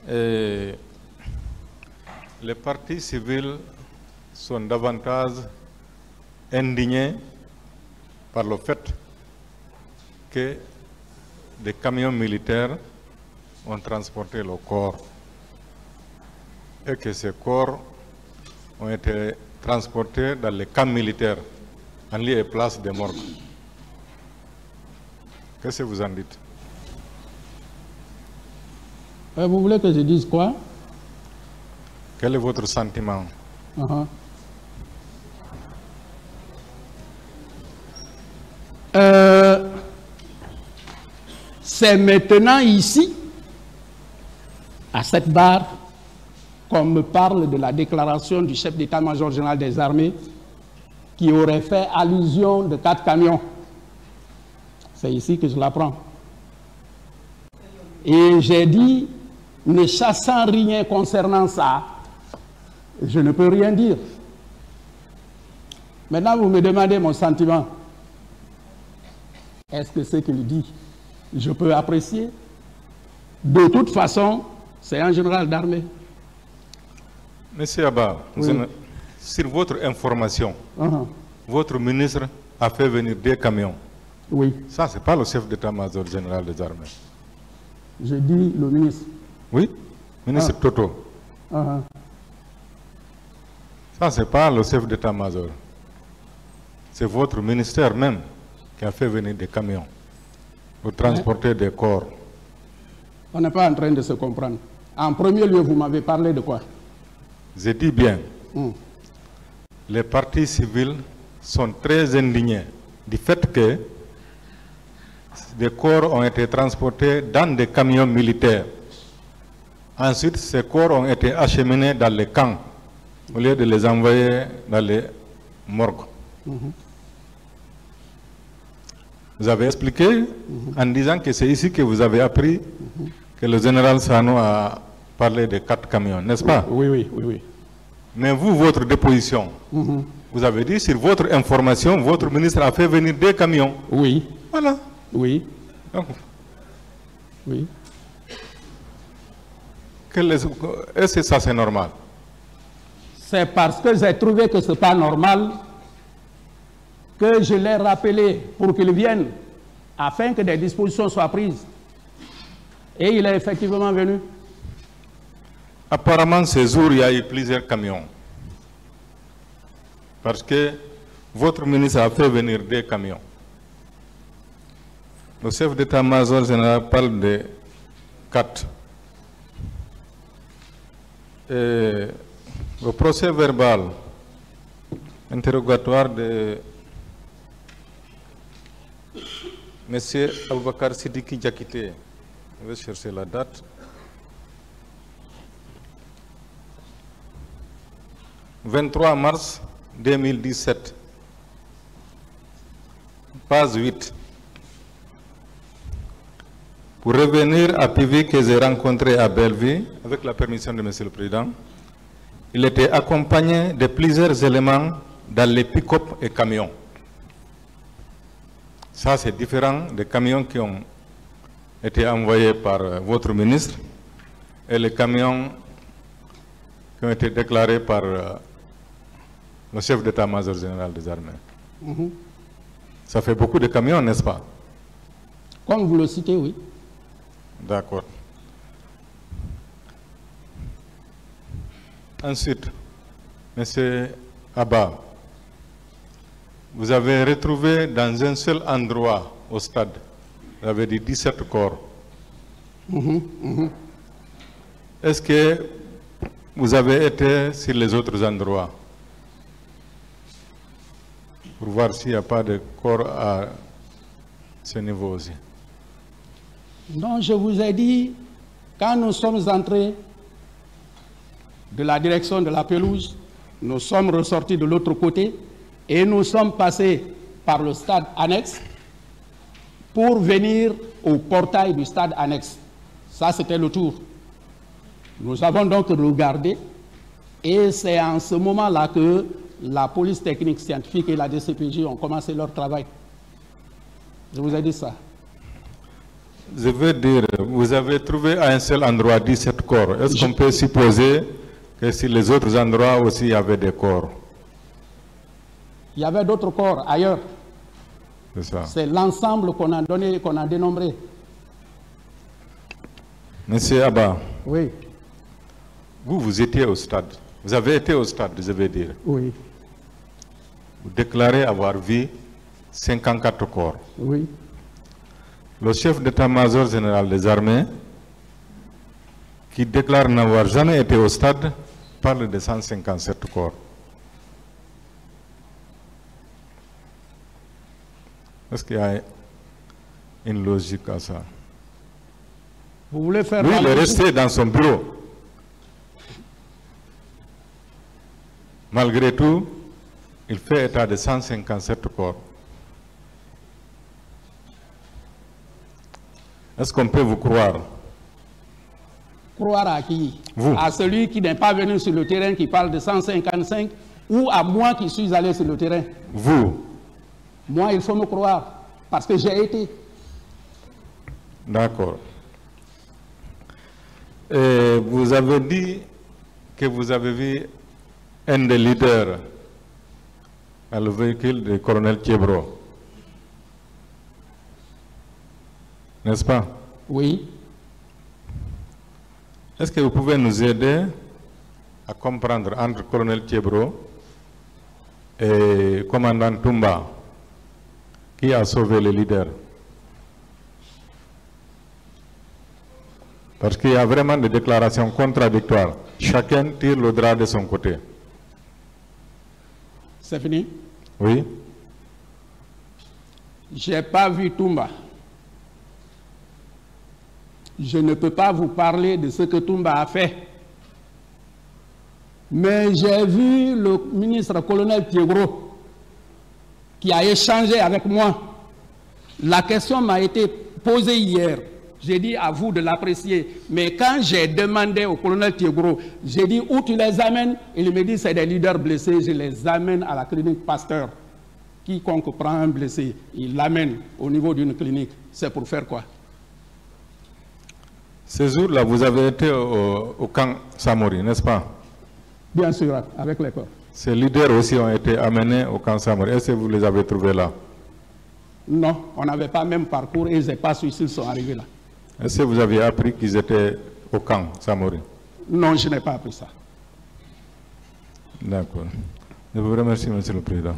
Et les partis civils sont davantage indignés par le fait que des camions militaires ont transporté le corps et que ces corps ont été transportés dans les camps militaires en lieu et place des morgues. Qu'est-ce que vous en dites? Vous voulez que je dise quoi? Quel est votre sentiment? C'est maintenant ici, à cette barre, qu'on me parle de la déclaration du chef d'état-major général des armées qui aurait fait allusion de 4 camions. C'est ici que je l'apprends. Et j'ai dit, ne chassant rien concernant ça, je ne peux rien dire. Maintenant, vous me demandez mon sentiment. Est-ce que ce qu'il dit, je peux apprécier? De toute façon, c'est un général d'armée. Monsieur Abba, oui. Sur votre information, votre ministre a fait venir des camions. Oui. Ça, ce n'est pas le chef d'état-major général des armées. Je dis le ministre. Oui, ministre Toto. Ça, ce n'est pas le chef d'état-major. C'est votre ministère même qui a fait venir des camions pour transporter des corps. On n'est pas en train de se comprendre. En premier lieu, vous m'avez parlé de quoi? Je dis bien, les partis civils sont très indignés du fait que des corps ont été transportés dans des camions militaires. Ensuite, ces corps ont été acheminés dans les camps au lieu de les envoyer dans les morgues. Vous avez expliqué en disant que c'est ici que vous avez appris que le général Sano a parlé de 4 camions, n'est-ce pas? Oui. Mais vous, votre déposition, vous avez dit sur votre information, votre ministre a fait venir des camions. Oui. Voilà. Oui. Donc, oui. Est-ce que ça c'est normal? C'est parce que j'ai trouvé que ce n'est pas normal que je l'ai rappelé pour qu'il vienne afin que des dispositions soient prises. Et il est effectivement venu. Apparemment, ces jours, il y a eu plusieurs camions. Parce que votre ministre a fait venir des camions. Le chef d'état-major général parle de 4. Et le procès verbal interrogatoire de M. Aboubakar Sidiki Diakité, je vais chercher la date. « 23 mars 2017, page 8. Pour revenir à Pivi que j'ai rencontré à Belleville, avec la permission de M. le Président, il était accompagné de plusieurs éléments dans les pick-up et camions. Ça, c'est différent des camions qui ont été envoyés par votre ministre et les camions qui ont été déclarés par le chef d'état-major général des armées. Ça fait beaucoup de camions, n'est-ce pas? Comme vous le citez, oui. D'accord. Ensuite, M. Abba, vous avez retrouvé dans un seul endroit au stade, vous avez dit 17 corps. Est-ce que vous avez été sur les autres endroits pour voir s'il n'y a pas de corps à ce niveau aussi? Non, je vous ai dit, quand nous sommes entrés de la direction de la pelouse, nous sommes ressortis de l'autre côté et nous sommes passés par le stade annexe pour venir au portail du stade annexe. Ça, c'était le tour. Nous avons donc regardé et c'est en ce moment-là que la police technique scientifique et la DCPJ ont commencé leur travail. Je vous ai dit ça. Je veux dire, vous avez trouvé à un seul endroit 17 corps. Est-ce qu'on peut supposer que sur les autres endroits aussi il y avait des corps? Il y avait d'autres corps ailleurs. C'est ça. C'est l'ensemble qu'on a donné, qu'on a dénombré. Monsieur Abba, Oui, vous étiez au stade. Vous avez été au stade, je veux dire. oui, Vous déclarez avoir vu 54 corps. oui. Le chef d'état-major général des armées, qui déclare n'avoir jamais été au stade, parle de 157 corps. Est-ce qu'il y a une logique à ça? Vous voulez faire... Lui, il est resté dans son bureau. Malgré tout, il fait état de 157 corps. Est-ce qu'on peut vous croire? Croire à qui? Vous. À celui qui n'est pas venu sur le terrain, qui parle de 155, ou à moi qui suis allé sur le terrain? Vous. Moi, il faut me croire, parce que j'ai été. D'accord. Et vous avez dit que vous avez vu un des leaders à le véhicule du colonel Thiebro. N'est-ce pas? Oui. Est-ce que vous pouvez nous aider à comprendre entre colonel Thiebro et commandant Toumba qui a sauvé le leader? Parce qu'il y a vraiment des déclarations contradictoires. Chacun tire le drap de son côté. C'est fini? Oui? Je n'ai pas vu Toumba. Je ne peux pas vous parler de ce que Toumba a fait. Mais j'ai vu le ministre colonel Thiebro qui a échangé avec moi. La question m'a été posée hier. J'ai dit à vous de l'apprécier. Mais quand j'ai demandé au colonel Thiebro, j'ai dit où tu les amènes? Il me dit c'est des leaders blessés, je les amène à la clinique Pasteur. Quiconque prend un blessé, il l'amène au niveau d'une clinique. C'est pour faire quoi? Ce jour-là, vous avez été au camp Samori, n'est-ce pas? Bien sûr, avec les corps. Ces leaders aussi ont été amenés au camp Samori. Est-ce que vous les avez trouvés là? Non, on n'avait pas même parcours et je n'ai pas su s'ils sont arrivés là. Est-ce que vous avez appris qu'ils étaient au camp Samori? Non, je n'ai pas appris ça. D'accord. Je vous remercie, Monsieur le Président.